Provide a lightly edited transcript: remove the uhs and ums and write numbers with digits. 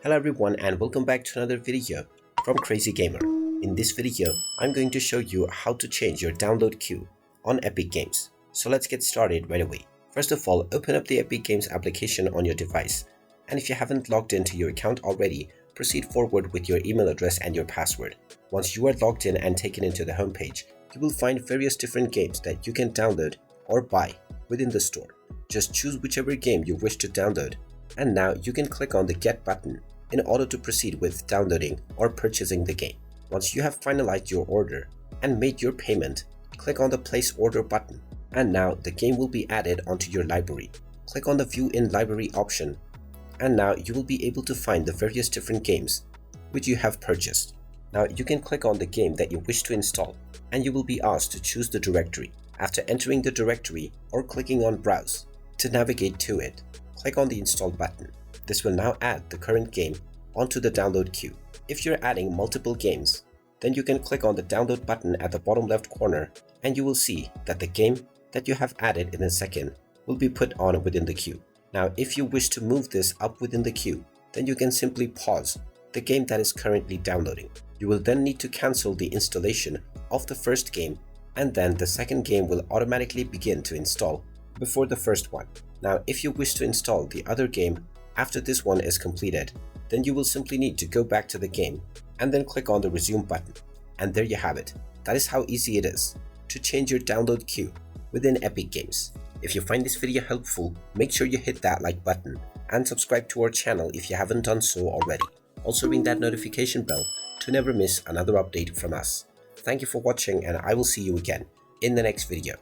Hello everyone and welcome back to another video from Crazy Gamer. In this video, I'm going to show you how to change your download queue on Epic Games. So let's get started right away. First of all, open up the Epic Games application on your device. And if you haven't logged into your account already, proceed forward with your email address and your password. Once you are logged in and taken into the homepage, you will find various different games that you can download or buy within the store. Just choose whichever game you wish to download, and now you can click on the Get button in order to proceed with downloading or purchasing the game. Once you have finalized your order and made your payment, click on the Place Order button, and now the game will be added onto your library. Click on the View in Library option, and now you will be able to find the various different games which you have purchased. Now you can click on the game that you wish to install, and you will be asked to choose the directory. After entering the directory or clicking on Browse to navigate to it, click on the Install button. This will now add the current game onto the download queue. If you're adding multiple games, then you can click on the Download button at the bottom left corner, and you will see that the game that you have added in a second will be put on within the queue. Now if you wish to move this up within the queue, then you can simply pause the game that is currently downloading. You will then need to cancel the installation of the first game, and then the second game will automatically begin to install before the first one. Now if you wish to install the other game after this one is completed, then you will simply need to go back to the game and then click on the Resume button. And there you have it. That is how easy it is to change your download queue within Epic Games. If you find this video helpful, make sure you hit that like button and subscribe to our channel if you haven't done so already. Also ring that notification bell to never miss another update from us. Thank you for watching, and I will see you again in the next video.